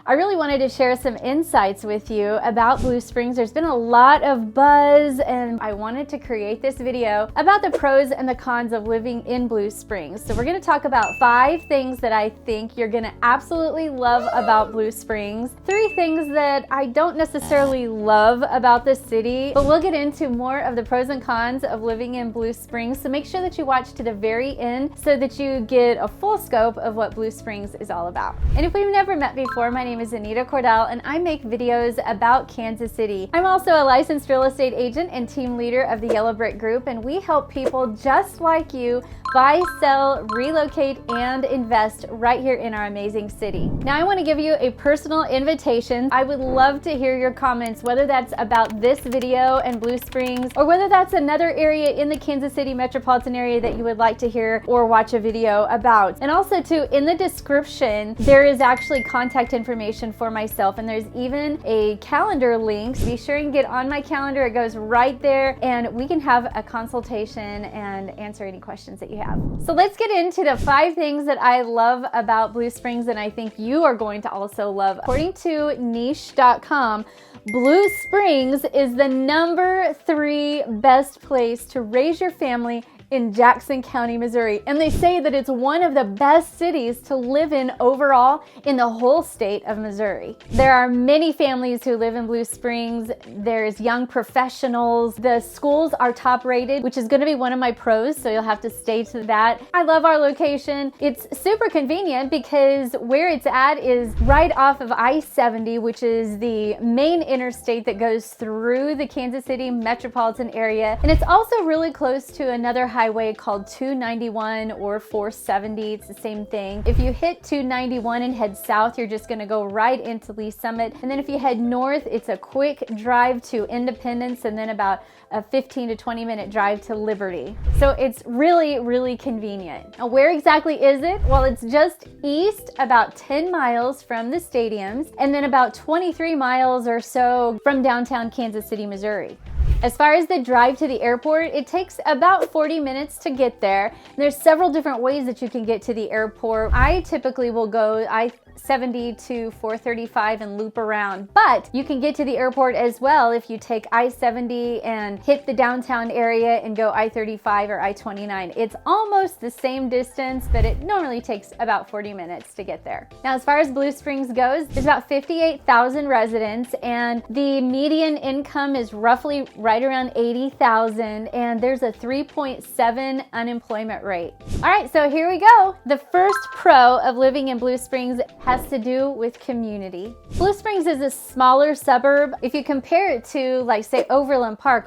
I really wanted to share some insights with you about Blue Springs. There's been a lot of buzz, and I wanted to create this video about the pros and the cons of living in Blue Springs. So we're going to talk about 5 things that I think you're going to absolutely love about Blue Springs, 3 things that I don't necessarily love about the city, but we'll get into more of the pros and cons of living in Blue Springs. So make sure that you watch to the very end so that you get a full scope of what Blue Springs is all about. And if we've never met before, my name is Anita Cordell and I make videos about Kansas City. I'm also a licensed real estate agent and team leader of the Yellow Brick Group, and we help people just like you buy, sell, relocate, and invest right here in our amazing city. Now I want to give you a personal invitation. I would love to hear your comments, whether that's about this video and Blue Springs, or whether that's another area in the Kansas City metropolitan area that you would like to hear or watch a video about. And also too, in the description, there is actually contact information for myself, and there's even a calendar link. Be sure and get on my calendar. It goes right there, and we can have a consultation and answer any questions that you have. So let's get into the 5 things that I love about Blue Springs and I think you are going to also love. According to niche.com, Blue Springs is the number 3 best place to raise your family in Jackson County, Missouri. And they say that it's one of the best cities to live in overall in the whole state of Missouri. There are many families who live in Blue Springs. There's young professionals. The schools are top rated, which is going to be one of my pros, so you'll have to stay to that. I love our location. It's super convenient because where it's at is right off of I-70, which is the main interstate that goes through the Kansas City metropolitan area. And it's also really close to another highway called 291 or 470. It's the same thing. If you hit 291 and head south, you're just going to go right into Lee Summit. And then if you head north, it's a quick drive to Independence and then about a 15 to 20 minute drive to Liberty. So it's really, really convenient. Now, where exactly is it? Well, it's just east about 10 miles from the stadiums and then about 23 miles or so from downtown Kansas City, Missouri. As far as the drive to the airport, it takes about 40 minutes to get there. There's several different ways that you can get to the airport. I typically will go I-70 to 435 and loop around, but you can get to the airport as well if you take I-70 and hit the downtown area and go I-35 or I-29. It's almost the same distance, but it normally takes about 40 minutes to get there. Now, as far as Blue Springs goes, there's about 58,000 residents and the median income is roughly right around 80,000, and there's a 3.7 unemployment rate. All right, so here we go. The first pro of living in Blue Springs has to do with community. Blue Springs is a smaller suburb. If you compare it to, like, say, Overland Park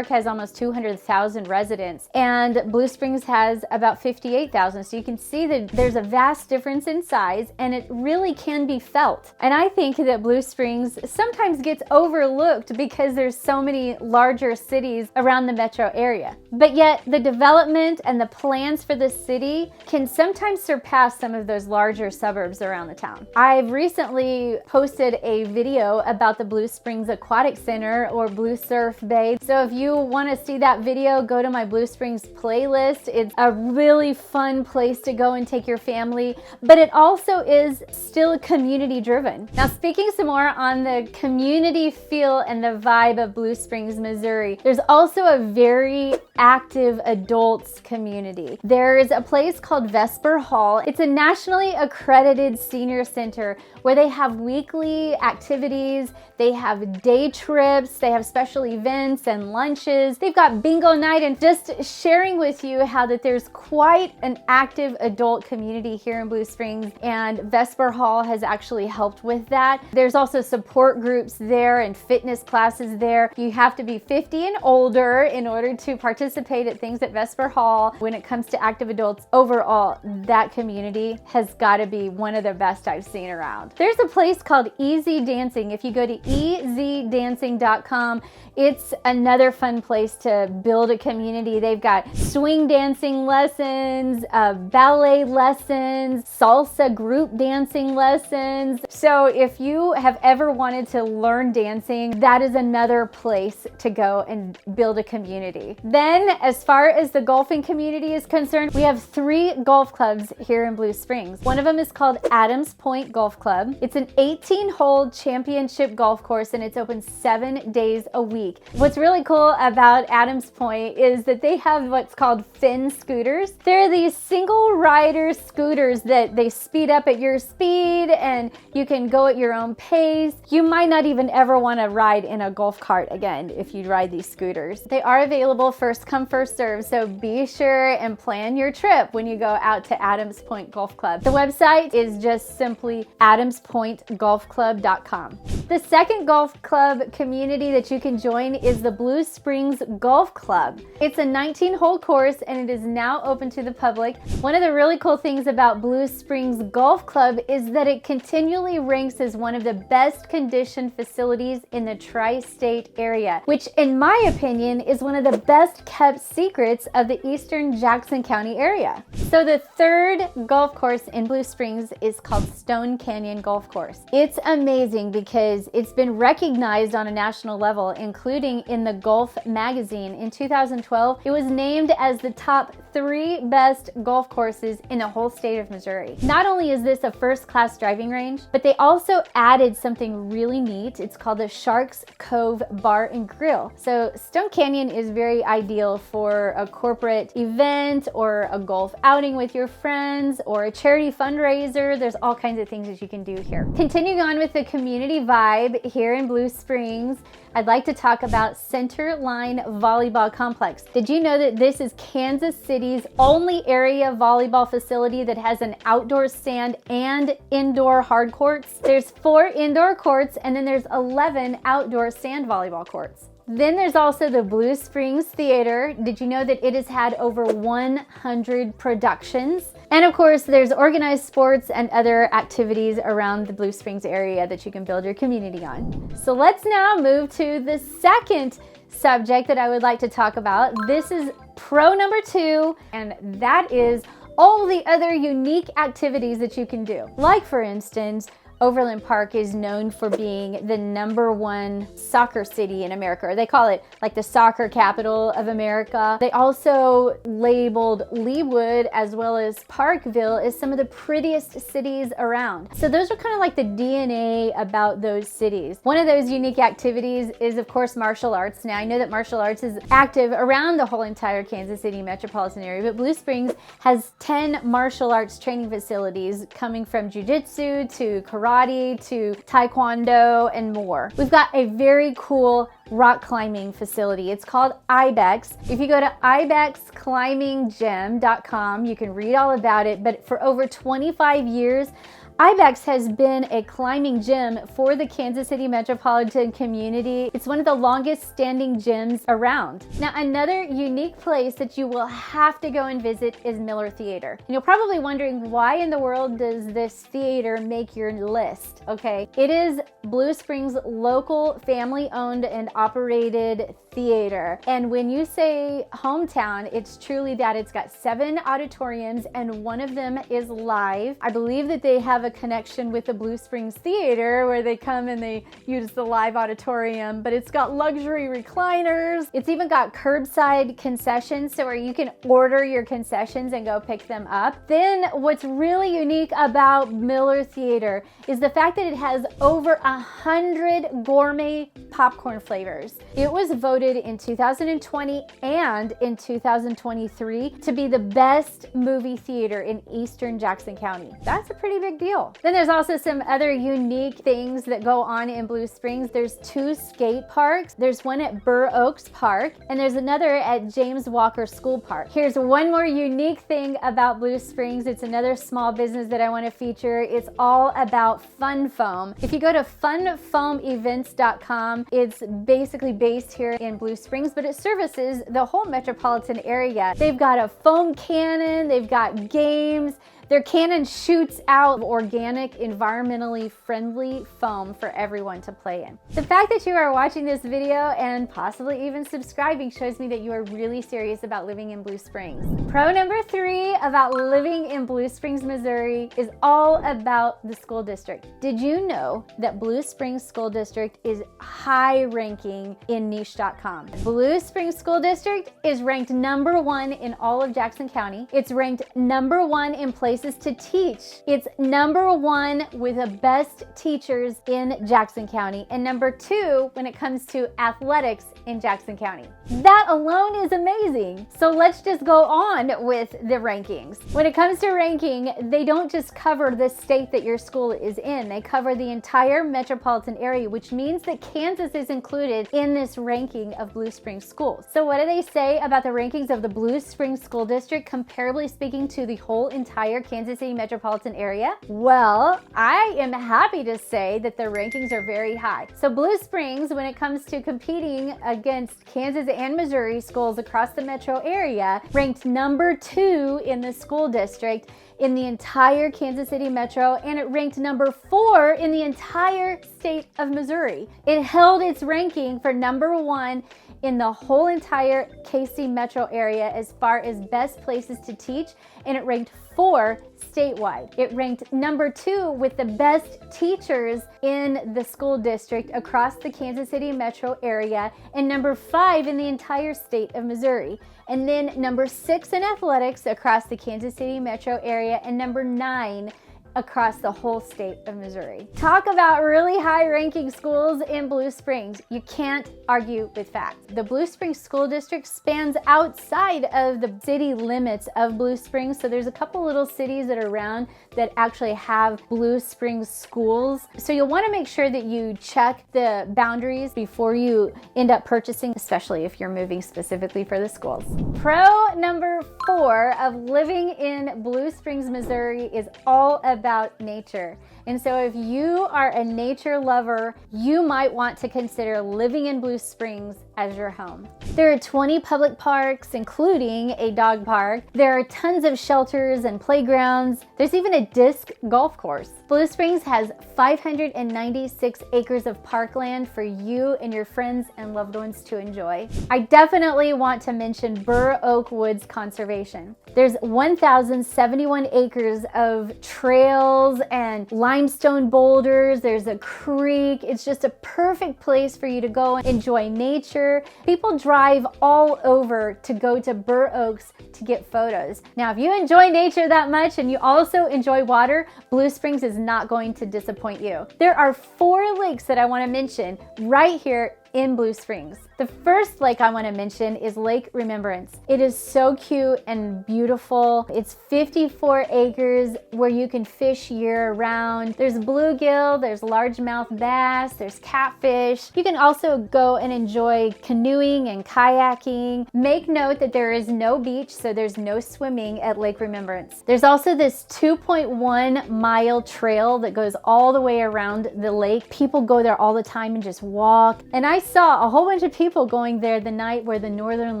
has almost 200,000 residents, and Blue Springs has about 58,000. So you can see that there's a vast difference in size, and it really can be felt. And I think that Blue Springs sometimes gets overlooked because there's so many larger cities around the metro area. But yet the development and the plans for the city can sometimes surpass some of those larger suburbs around the town. I've recently posted a video about the Blue Springs Aquatic Center or Blue Surf Bay. So if you want to see that video, go to my Blue Springs playlist. It's a really fun place to go and take your family, but it also is still community driven. Now, speaking some more on the community feel and the vibe of Blue Springs, Missouri, there's also a very active adults community. There's a place called Vesper Hall. It's a nationally accredited senior center where they have weekly activities, they have day trips, they have special events and lunches. They've got bingo night, and just sharing with you how that there's quite an active adult community here in Blue Springs, and Vesper Hall has actually helped with that. There's also support groups there and fitness classes there. You have to be 50 and older in order to participate at things at Vesper Hall. When it comes to active adults, overall, that community has got to be one of the best I've seen around. There's a place called Easy Dancing. If you go to ezdancing.com, it's another fun place to build a community. They've got swing dancing lessons, ballet lessons, salsa group dancing lessons. So if you have ever wanted to learn dancing, that is another place to go and build a community. Then, as far as the golfing community is concerned, we have 3 golf clubs here in Blue Springs. One of them is called Adams Adams Point Golf Club. It's an 18-hole championship golf course and it's open 7 days a week. What's really cool about Adams Point is that they have what's called Finn scooters. They're these single rider scooters that they speed up at your speed and you can go at your own pace. You might not even ever want to ride in a golf cart again if you ride these scooters. They are available first come, first serve, so be sure and plan your trip when you go out to Adams Point Golf Club. The website is just simply adamspointgolfclub.com. The second golf club community that you can join is the Blue Springs Golf Club. It's a 19-hole course and it is now open to the public. One of the really cool things about Blue Springs Golf Club is that it continually ranks as one of the best conditioned facilities in the tri-state area, which in my opinion is one of the best kept secrets of the eastern Jackson County area. So the third golf course in Blue Springs is called Stone Canyon Golf Course. It's amazing because it's been recognized on a national level, including in the Golf magazine. In 2012, it was named as the top 3 best golf courses in the whole state of Missouri. Not only is this a first-class driving range, but they also added something really neat. It's called the Sharks Cove Bar and Grill. So Stone Canyon is very ideal for a corporate event or a golf outing with your friends or a charity fundraiser. There's all kinds of things that you can do here. Continuing on with the community vibe here in Blue Springs, I'd like to talk about Center Line Volleyball Complex. Did you know that this is Kansas City's only area volleyball facility that has an outdoor sand and indoor hard courts? There's 4 indoor courts and then there's 11 outdoor sand volleyball courts. Then there's also the Blue Springs Theater. Did you know that it has had over 100 productions? And of course, there's organized sports and other activities around the Blue Springs area that you can build your community on. So let's now move to the second subject that I would like to talk about. This is pro number 2, and that is all the other unique activities that you can do. Like for instance, Overland Park is known for being the #1 soccer city in America, or they call it like the soccer capital of America. They also labeled Leawood as well as Parkville as some of the prettiest cities around. So those are kind of like the DNA about those cities. One of those unique activities is of course martial arts. Now I know that martial arts is active around the whole entire Kansas City metropolitan area, but Blue Springs has 10 martial arts training facilities coming from jiu-jitsu to karate to taekwondo and more. We've got a very cool rock climbing facility. It's called Ibex. If you go to ibexclimminggym.com, you can read all about it, but for over 25 years, Ibex has been a climbing gym for the Kansas City metropolitan community. It's one of the longest standing gyms around. Now, another unique place that you will have to go and visit is Miller Theater. And you're probably wondering, why in the world does this theater make your list? Okay, it is Blue Springs' local family-owned and operated theater. And when you say hometown, it's truly that. It's got 7 auditoriums and one of them is live. I believe that they have a connection with the Blue Springs Theater where they come and they use the live auditorium, but it's got luxury recliners. It's even got curbside concessions, so where you can order your concessions and go pick them up. Then what's really unique about Miller Theater is the fact that it has over 100 gourmet popcorn flavors. It was voted in 2020 and in 2023 to be the best movie theater in Eastern Jackson County. That's a pretty big deal. Then there's also some other unique things that go on in Blue Springs. There's 2 skate parks. There's one at Burr Oaks Park and there's another at James Walker School Park. Here's one more unique thing about Blue Springs. It's another small business that I want to feature. It's all about Fun Foam. If you go to funfoamevents.com, it's basically based here in Blue Springs, but it services the whole metropolitan area. They've got a foam cannon, they've got games. Their cannon shoots out organic, environmentally friendly foam for everyone to play in. The fact that you are watching this video and possibly even subscribing shows me that you are really serious about living in Blue Springs. Pro number 3 about living in Blue Springs, Missouri is all about the school district. Did you know that Blue Springs School District is high ranking in niche.com? Blue Springs School District is ranked #1 in all of Jackson County. It's ranked #1 in place places to teach. It's #1 with the best teachers in Jackson County and #2 when it comes to athletics in Jackson County. That alone is amazing. So let's just go on with the rankings. When it comes to ranking, they don't just cover the state that your school is in. They cover the entire metropolitan area, which means that Kansas is included in this ranking of Blue Springs schools. So what do they say about the rankings of the Blue Springs School District, comparably speaking to the whole entire Kansas City metropolitan area? Well, I am happy to say that the rankings are very high. So Blue Springs, when it comes to competing against Kansas and Missouri schools across the metro area, ranked #2 in the school district in the entire Kansas City metro, and it ranked #4 in the entire state of Missouri. It held its ranking for #1 in the whole entire KC metro area as far as best places to teach, and it ranked 4 statewide. It ranked #2 with the best teachers in the school district across the Kansas City metro area, and #5 in the entire state of Missouri. And then #6 in athletics across the Kansas City metro area, and #9 across the whole state of Missouri. Talk about really high ranking schools in Blue Springs. You can't argue with facts. The Blue Springs School District spans outside of the city limits of Blue Springs. So there's a couple little cities that are around that actually have Blue Springs schools. So you'll want to make sure that you check the boundaries before you end up purchasing, especially if you're moving specifically for the schools. Pro #4 of living in Blue Springs, Missouri is all about nature. And so if you are a nature lover, you might want to consider living in Blue Springs as your home. There are 20 public parks, including a dog park. There are tons of shelters and playgrounds. There's even a disc golf course. Blue Springs has 596 acres of parkland for you and your friends and loved ones to enjoy. I definitely want to mention Burr Oak Woods Conservation. There's 1,071 acres of trails and limestone boulders. There's a creek. It's just a perfect place for you to go and enjoy nature. People drive all over to go to Burr Oaks to get photos. Now, if you enjoy nature that much and you also enjoy water, Blue Springs is not going to disappoint you. There are 4 lakes that I want to mention right here in Blue Springs. The first lake I want to mention is Lake Remembrance. It is so cute and beautiful. It's 54 acres where you can fish year round. There's bluegill, there's largemouth bass, there's catfish. You can also go and enjoy canoeing and kayaking. Make note that there is no beach, so there's no swimming at Lake Remembrance. There's also this 2.1 mile trail that goes all the way around the lake. People go there all the time and just walk. And I saw a whole bunch of people going there the night where the northern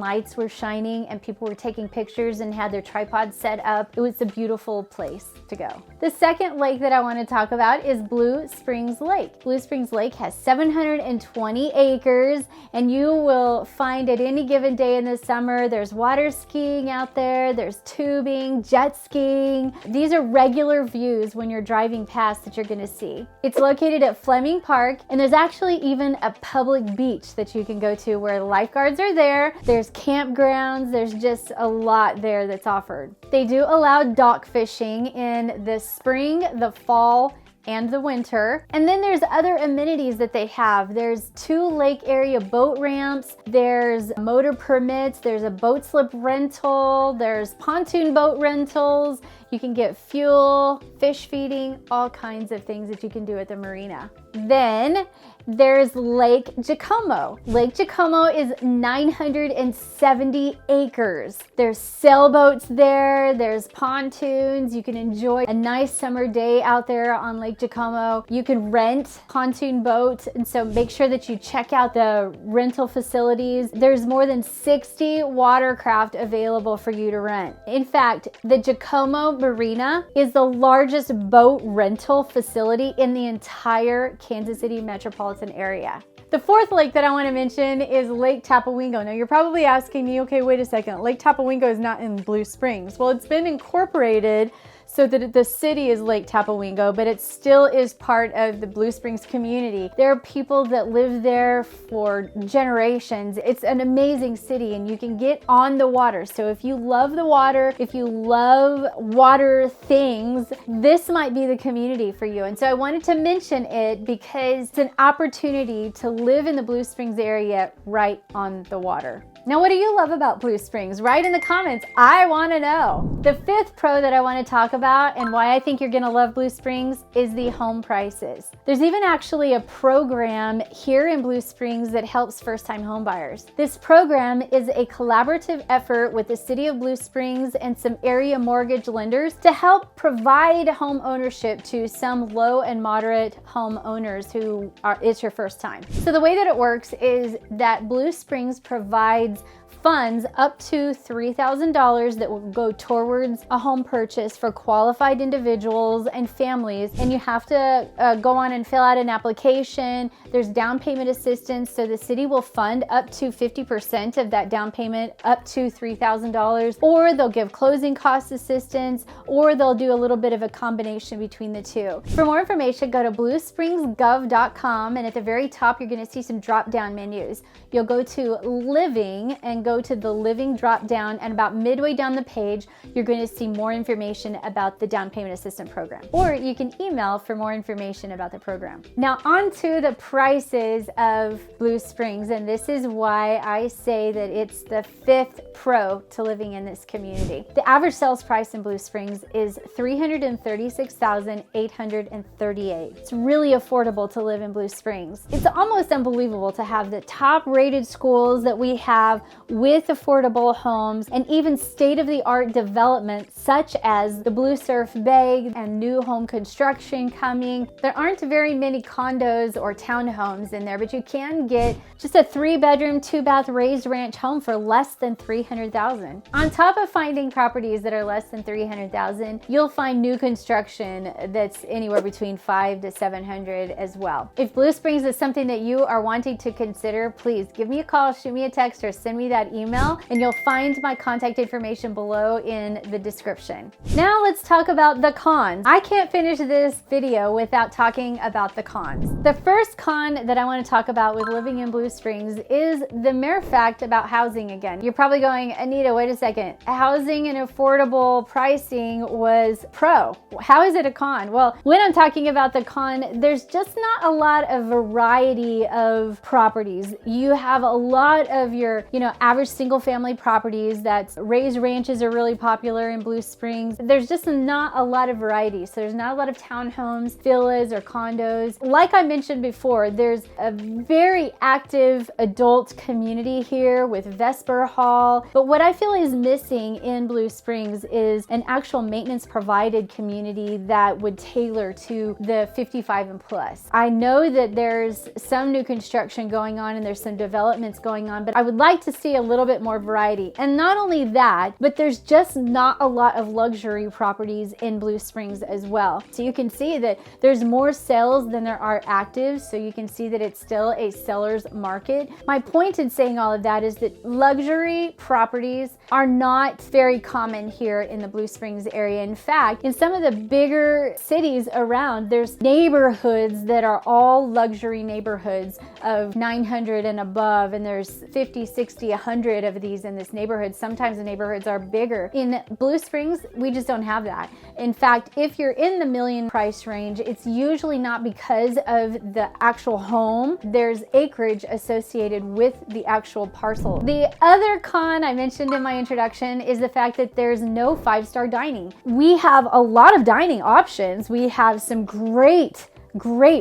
lights were shining and people were taking pictures and had their tripods set up. It was a beautiful place to go. The second lake that I want to talk about is Blue Springs Lake. Blue Springs Lake has 720 acres, and you will find at any given day in the summer, there's water skiing out there, there's tubing, jet skiing. These are regular views when you're driving past that you're going to see. It's located at Fleming Park, and there's actually even a public beach that you can go to where lifeguards are there. There's campgrounds. There's just a lot there that's offered. They do allow dock fishing in the spring, the fall, and the winter. And then there's other amenities that they have. There's 2 lake area boat ramps, there's motor permits, there's a boat slip rental, there's pontoon boat rentals. You can get fuel, fish feeding, all kinds of things that you can do at the marina. Then there's Lake Jacomo. Lake Jacomo is 970 acres. There's sailboats there, there's pontoons. You can enjoy a nice summer day out there on Lake Jacomo. You can rent pontoon boats, and so make sure that you check out the rental facilities. There's more than 60 watercraft available for you to rent. In fact, the Jacomo Marina is the largest boat rental facility in the entire Kansas City metropolitan area. The fourth lake that I want to mention is Lake Tapawingo. Now you're probably asking me, okay, wait a second, Lake Tapawingo is not in Blue Springs. Well, it's been incorporated so that the city is Lake Tapawingo, but it still is part of the Blue Springs community. There are people that live there for generations. It's an amazing city, and you can get on the water. So if you love the water, if you love water things, this might be the community for you. And so I wanted to mention it because it's an opportunity to live in the Blue Springs area right on the water. Now, what do you love about Blue Springs? Write in the comments. I want to know. The fifth pro that I want to talk about and why I think you're going to love Blue Springs is the home prices. There's even actually a program here in Blue Springs that helps first-time home buyers. This program is a collaborative effort with the City of Blue Springs and some area mortgage lenders to help provide home ownership to some low and moderate home owners who it's your first time. So the way that it works is that Blue Springs provides funds up to $3,000 that will go towards a home purchase for qualified individuals and families. And you have to go on and fill out an application. There's down payment assistance, so the city will fund up to 50% of that down payment, up to $3,000, or they'll give closing cost assistance, or they'll do a little bit of a combination between the two. For more information, go to bluespringsgov.com, and at the very top, you're going to see some drop-down menus. You'll go to Living and go to the Living drop down, and about midway down the page, you're going to see more information about the down payment assistance program. Or you can email for more information about the program. Now on to the prices of Blue Springs, and this is why I say that it's the fifth pro to living in this community. The average sales price in Blue Springs is $336,838. It's really affordable to live in Blue Springs. It's almost unbelievable to have the top rated schools that we have with affordable homes and even state-of-the-art development such as the Blue Surf Bay and new home construction coming. There aren't very many condos or townhomes in there, but you can get just a 3-bedroom, 2-bath raised ranch home for less than $300,000. On top of finding properties that are less than $300,000, you'll find new construction that's anywhere between $500 to $700 as well. If Blue Springs is something that you are wanting to consider, please give me a call, shoot me a text, or send me that email, and you'll find my contact information below in the description. Now let's talk about the cons. I can't finish this video without talking about the cons. The first con that I want to talk about with living in Blue Springs is the mere fact about housing again. You're probably going, Anita, wait a second. Housing and affordable pricing was pro. How is it a con? Well, when I'm talking about the con, there's just not a lot of variety of properties. You have a lot of your, average single family properties. That's raised ranches are really popular in Blue Springs. There's just not a lot of variety. So there's not a lot of townhomes, villas, or condos. Like I mentioned before, there's a very active adult community here with Vesper Hall. But what I feel is missing in Blue Springs is an actual maintenance provided community that would tailor to the 55 and plus. I know that there's some new construction going on and there's some developments going on, but I would like to see a little bit more variety. And not only that, but there's just not a lot of luxury properties in Blue Springs as well. So you can see that there's more sales than there are actives. So you can see that it's still a seller's market. My point in saying all of that is that luxury properties are not very common here in the Blue Springs area. In fact, in some of the bigger cities around, there's neighborhoods that are all luxury neighborhoods of 900 and above, and there's 50, 60, 100 of these in this neighborhood. Sometimes the neighborhoods are bigger. In Blue Springs, we just don't have that. In fact, if you're in the million price range, it's usually not because of the actual home. There's acreage associated with the actual parcel. The other con I mentioned in my introduction is the fact that there's no 5-star dining. We have a lot of dining options. We have some great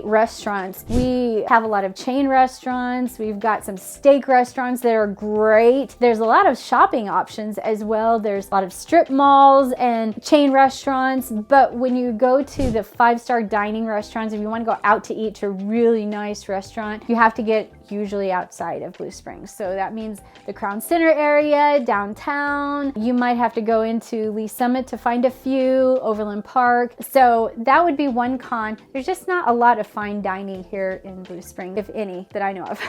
restaurants. We have a lot of chain restaurants. We've got some steak restaurants that are great. There's a lot of shopping options as well. There's a lot of strip malls and chain restaurants. But when you go to the 5-star dining restaurants, if you want to go out to eat to a really nice restaurant, you have to get usually outside of Blue Springs. So that means the Crown Center area, downtown. You might have to go into Lee Summit to find a few, Overland Park. So that would be one con. There's just not a lot of fine dining here in Blue Springs, if any, that I know of.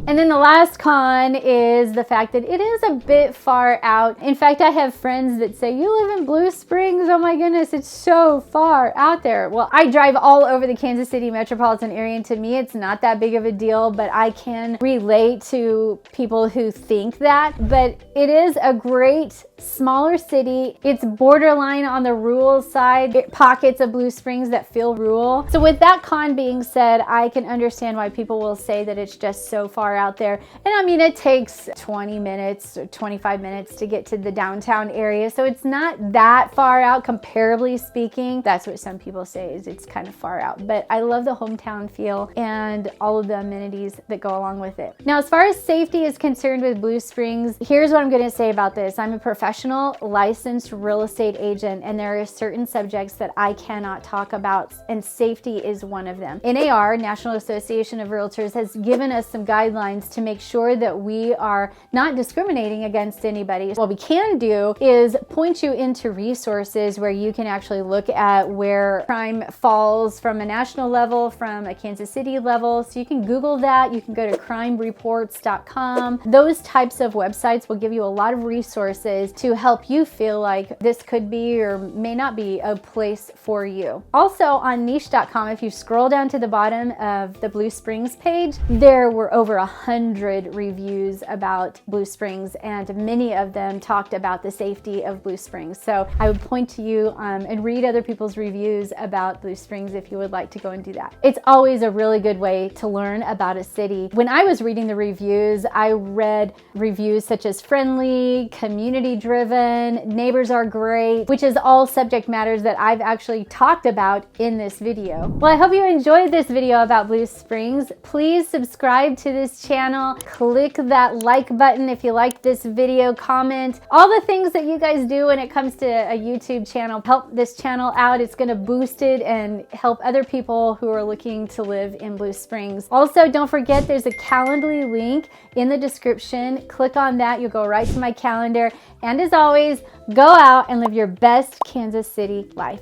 And then the last con is the fact that it is a bit far out. In fact, I have friends that say, you live in Blue Springs? Oh my goodness, it's so far out there. Well, I drive all over the Kansas City metropolitan area, and to me, it's not that big of a deal, but I can relate to people who think that. But it is a great smaller city. It's borderline on the rural side, pockets of Blue Springs that feel rural. So with that con being said, I can understand why people will say that it's just so far out there. And I mean, it takes 20 minutes or 25 minutes to get to the downtown area. So it's not that far out, comparably speaking. That's what some people say, is it's kind of far out. But I love the hometown feel and all of the amenities that go along with it. Now, as far as safety is concerned with Blue Springs, here's what I'm going to say about this. I'm a professional licensed real estate agent, and there are certain subjects that I cannot talk about, and safety is one of them. NAR, National Association of Realtors, has given us some guidelines to make sure that we are not discriminating against anybody. What we can do is point you into resources where you can actually look at where crime falls from a national level, from a Kansas City level. So you can Google that. You can go to crimereports.com. Those types of websites will give you a lot of resources to help you feel like this could be or may not be a place for you. Also on niche.com, if you scroll down to the bottom of the Blue Springs page, there were over 100 reviews about Blue Springs, and many of them talked about the safety of Blue Springs. So I would point to you and read other people's reviews about Blue Springs if you would like to go and do that. It's always a really good way to learn about a city. When I was reading the reviews, I read reviews such as friendly, community driven, neighbors are great, which is all subject matters that I've actually talked about in this video. Well, I hope you enjoyed this video about Blue Springs. Please subscribe to this channel. Click that like button if you liked this video, comment. All the things that you guys do when it comes to a YouTube channel, help this channel out. It's gonna boost it and help other people who are looking to live in Blue Springs. Also, don't forget there's a Calendly link in the description. Click on that, you'll go right to my calendar. And as always, go out and live your best Kansas City life.